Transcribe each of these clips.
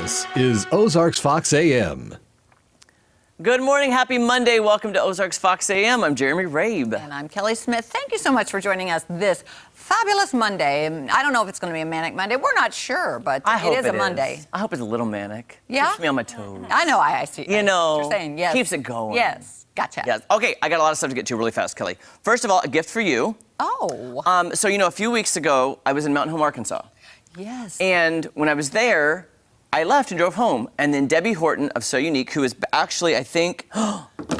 This is Ozarks Fox AM. Good morning. Happy Monday. Welcome to Ozarks Fox AM. I'm Jeremy Rabe. And I'm Kelly Smith. Thank you so much for joining us this fabulous Monday. I don't know if it's going to be a manic Monday. We're not sure, but it is a Monday. I hope it's a little manic. Yeah? Keeps me on my toes. I know. I see. You know, what you're saying. Yes. keeps it going. Yes. Gotcha. Yes. Okay, I got a lot of stuff to get to really fast, Kelly. First of all, a gift for you. Oh. So, a few weeks ago, I was in Mountain Home, Arkansas. Yes. And when I was there, I left and drove home. And then Debbie Horton of So Unique, who is actually, I think,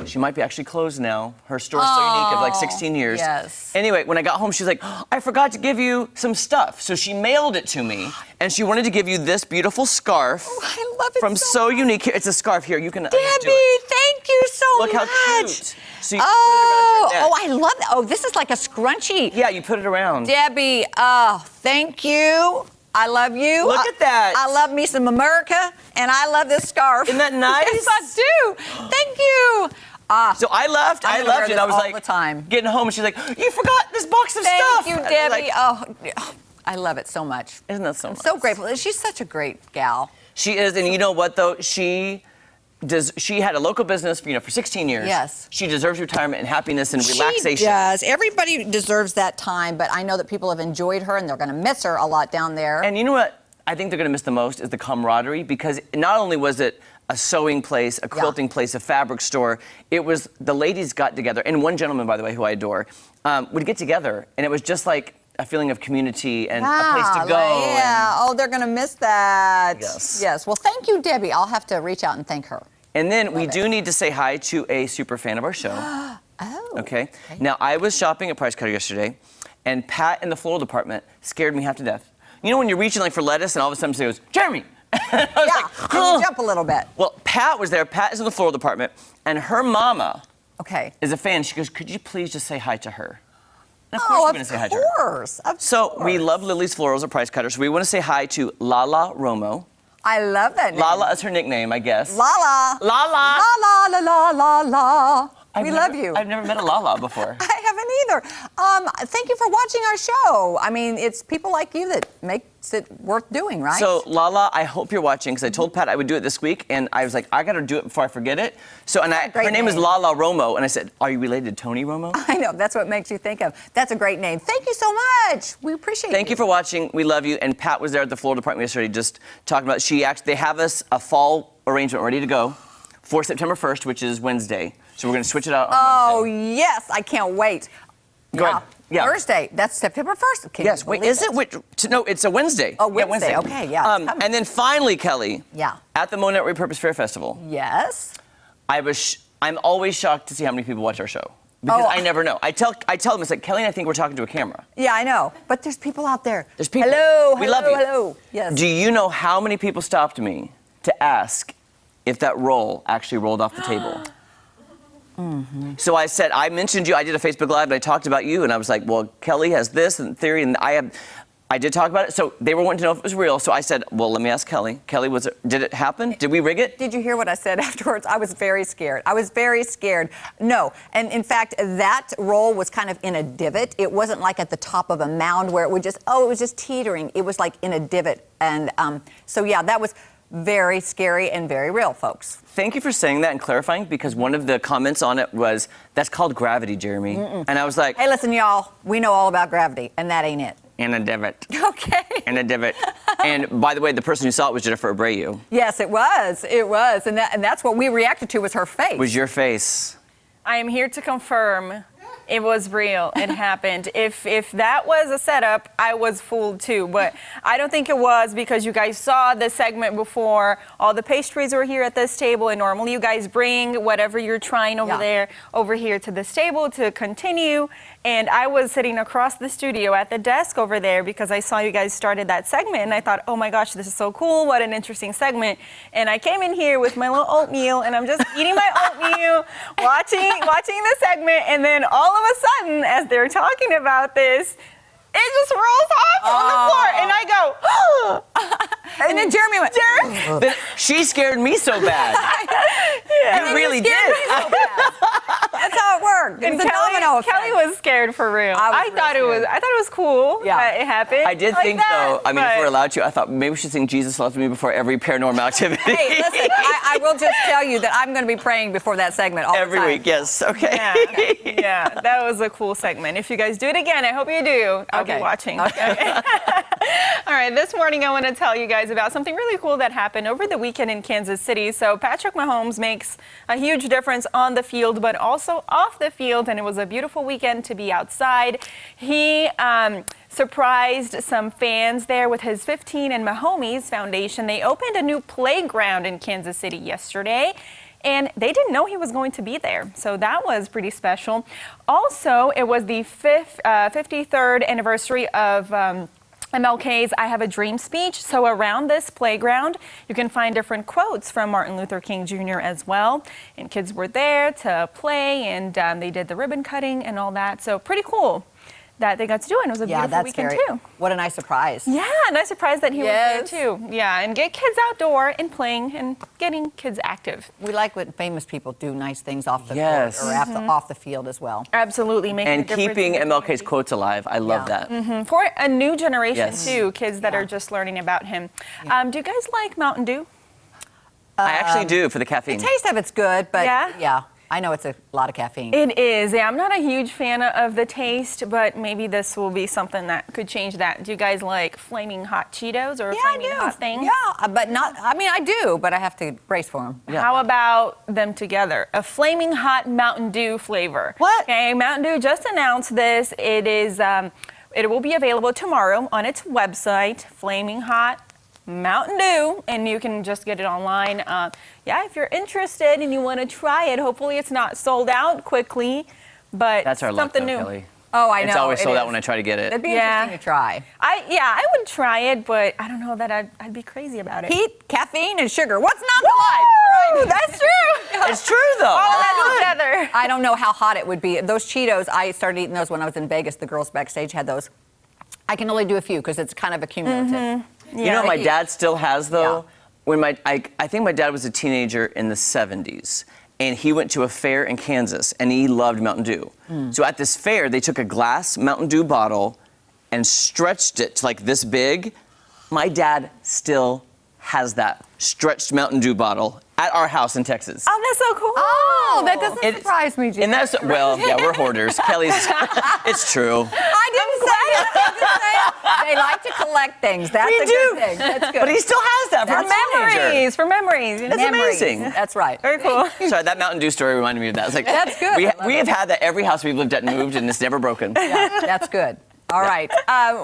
she might be actually closed now. Her store's So Unique of like 16 years. Yes. Anyway, when I got home, she's like, I forgot to give you some stuff. So she mailed it to me. And she wanted to give you this beautiful scarf. Oh, I love it from So Unique. Here, it's a scarf. Here, you can Debbie, do it. thank you so Look much. how cute. So you can put it around your neck. I love that. Oh, this is like a scrunchie. Yeah, you put it around. Debbie, thank you. I love you. Look at that. I love me some America, and I love this scarf. Isn't that nice? Yes, I do. Thank you. So I left, I'm gonna wear and this I was all like, the time. getting home, and she's like, you forgot this box of stuff. Thank you, And I was Debbie. like, I love it so much. Isn't that so I'm nice? so grateful. She's such a great gal. She is, and you know what though? She had a local business for 16 years. Yes. She deserves retirement and happiness and relaxation. She does. Everybody deserves that time, but I know that people have enjoyed her, and they're going to miss her a lot down there. And you know what I think they're going to miss the most is the camaraderie, because not only was it a sewing place, a quilting place, a fabric store, it was the ladies got together, and one gentleman, by the way, who I adore, would get together, and it was just like a feeling of community and a place to go. Yeah. They're going to miss that. Yes. Yes. Well, thank you, Debbie. I'll have to reach out and thank her. And then we do need to say hi to a super fan of our show. Okay. Now, I was shopping at Price Cutter yesterday, and Pat in the floral department scared me half to death. You know when you're reaching for lettuce, and all of a sudden she goes, Jeremy! And you jump a little bit. Well, Pat was there. Pat is in the floral department, and her mama is a fan. She goes, could you please just say hi to her? And of course we're going to say hi to her. Of course. So we love Lily's Florals at Price Cutter, so we want to say hi to Lala Romo. I love that name. Lala is her nickname, I guess. Lala. Lala. La la la la la la. We love you. I've never met a Lala before. I haven't either. Thank you for watching our show. I mean, it's people like you that makes it worth doing, right? So, Lala, I hope you're watching, because I told Pat I would do it this week, and I was like, I got to do it before I forget it. So, her name is Lala Romo, and I said, are you related to Tony Romo? I know, that's what makes you think of. That's a great name. Thank you so much. We appreciate it. Thank you for watching. We love you. And Pat was there at the floral department yesterday just talking about, they have us a fall arrangement ready to go for September 1st, which is Wednesday. So we're going to switch it out on Wednesday. Yes, I can't wait. Go ahead. Yeah. Thursday, that's September 1st. Can yes, wait, is it? No, it's a Wednesday. Oh, Wednesday. Yeah, Okay, yeah. And then finally, Kelly. Yeah. At the Monette Repurpose Fair Festival. Yes. I'm always shocked to see how many people watch our show. Because I never know. I tell them, it's like, Kelly and I think we're talking to a camera. Yeah, I know. But there's people out there. There's people. Hello, we love you. Hello. Yes. Do you know how many people stopped me to ask if that roll actually rolled off the table? Mm-hmm. So I said, I mentioned you, I did a Facebook Live, and I talked about you, and I was like, well, Kelly has this and theory, and I did talk about it, so they were wanting to know if it was real, so I said, well, let me ask Kelly. Kelly, did it happen? Did we rig it? Did you hear what I said afterwards? I was very scared. No, and in fact, that roll was kind of in a divot. It wasn't like at the top of a mound where it would it was just teetering. It was like in a divot, and so yeah, that was very scary and very real, folks. Thank you for saying that and clarifying, because one of the comments on it was, that's called gravity, Jeremy. And I was like, hey, listen, y'all, we know all about gravity, and that ain't it. In a divot. Okay. In a divot. And by the way, the person who saw it was Jennifer Abreu. Yes, it was. It was. And that's what we reacted to was her face. Was your face. I am here to confirm it was real. It happened. If that was a setup, I was fooled too. But I don't think it was, because you guys saw the segment before. All the pastries were here at this table, and normally you guys bring whatever you're trying over here to this table to continue. And I was sitting across the studio at the desk over there because I saw you guys started that segment, and I thought, oh my gosh, this is so cool. What an interesting segment. And I came in here with my little oatmeal, and I'm just eating my oatmeal, watching the segment, and then all of a sudden, as they're talking about this, it just rolls off on the floor, and I go, oh. And then Jeremy went, Jeremy. She scared me so bad. You really did. So bad. That's how it works. sure. It was a domino effect. Kelly was scared for real. I thought it was cool that it happened. I did like think, that, though, I mean, if we're allowed to, I thought maybe we should sing Jesus Loves Me before every paranormal activity. Hey, listen, I will just tell you that I'm going to be praying before that segment all Every the time. week, yes. Okay. Yeah, that was a cool segment. If you guys do it again, I hope you do. I'll be watching. Okay. All right, this morning I want to tell you guys about something really cool that happened over the weekend in Kansas City. So Patrick Mahomes makes a huge difference on the field, but also off the field, and it was a beautiful weekend to be outside. He surprised some fans there with his 15 and Mahomes Foundation. They opened a new playground in Kansas City yesterday, and they didn't know he was going to be there. So that was pretty special. Also, it was the 53rd anniversary of MLK's I Have a Dream speech. So around this playground, you can find different quotes from Martin Luther King Jr. as well. And kids were there to play, and they did the ribbon cutting and all that. So pretty cool that they got to do it. And it was a beautiful weekend too. What a nice surprise. Yeah, nice surprise that he was there too. Yeah, and get kids outdoor and playing and getting kids active. We like when famous people do nice things off the Yes. court or off the field as well. Absolutely, making a And difference keeping in the MLK's community. quotes alive. I love that. For a new generation Yes. too, kids that are just learning about him. Do you guys like Mountain Dew? I actually do for the caffeine. The taste of it's good, but Yeah? I know it's a lot of caffeine. It is. Yeah, I'm not a huge fan of the taste, but maybe this will be something that could change that. Do you guys like flaming hot Cheetos or flaming hot things? Yeah, but not, I mean, I do, but I have to brace for them. Yeah. How about them together? A flaming hot Mountain Dew flavor. What? Okay, Mountain Dew just announced this. It is. It will be available tomorrow on its website, Flaming Hot Mountain Dew, and you can just get it online. Yeah, if you're interested and you want to try it, hopefully it's not sold out quickly, but That's our luck, something though, new. Kelly. Oh, I know. It's always it sold is. out when I try to get it. It'd be Yeah. interesting to try. I would try it, but I don't know that I'd be crazy about it. Heat, caffeine, and sugar. What's not to Woo! like? That's true. It's true, though. All of that together. I don't know how hot it would be. Those Cheetos, I started eating those when I was in Vegas. The girls backstage had those. I can only do a few because it's kind of accumulative. You know what my dad still has, though? Yeah. When I think my dad was a teenager in the 70s, and he went to a fair in Kansas, and he loved Mountain Dew. So at this fair, they took a glass Mountain Dew bottle and stretched it to like this big. My dad still has that stretched Mountain Dew bottle at our house in Texas. Oh, that's so cool. Oh, that doesn't It- surprise me, Gina. And that's, well, yeah, we're hoarders. Kelly's, it's true. I didn't say it. I'm just saying they like to collect things. That's We a do. good thing. That's good. But he still has that for a teenager. For memories. That's Memories. amazing. That's right. Very cool. Sorry, that Mountain Dew story reminded me of that. It's like, That's good. We I love have it. had that every house we've lived at and moved, and it's never broken. Yeah, that's good. All right.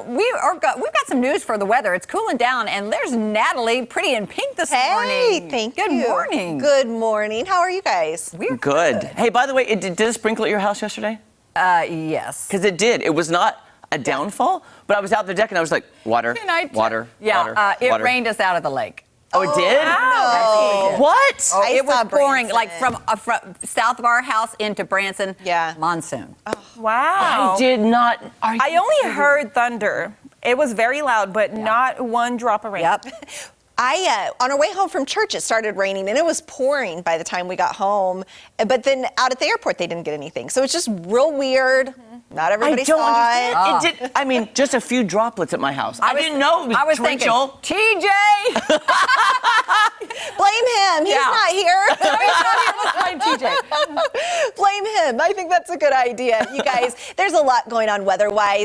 We've got some news for the weather. It's cooling down, and there's Natalie, pretty in pink this morning. Hey, thank you. Good morning. Good morning. How are you guys? We're Good. Hey, by the way, did it sprinkle at your house yesterday? Yes. Because it did. It was not a downfall, but I was out the deck and I was like, water, water, Yeah, water, it water. rained us out of the lake. Oh, it did? No. What? Oh, I it was saw pouring like Branson. from south of our house into Branson. Yeah. Monsoon. Wow. I did not. I only heard thunder. It was very loud, but not one drop of rain. Yep. On our way home from church, it started raining, and it was pouring by the time we got home. But then out at the airport, they didn't get anything. So it's just real weird. Not everybody I don't saw understand. it. It did. I mean, just a few droplets at my house. I didn't know it was I was thinking, torrential. TJ. Blame him. He's Yeah. not here. Blame TJ. Blame him. I think that's a good idea. You guys, there's a lot going on weather-wise.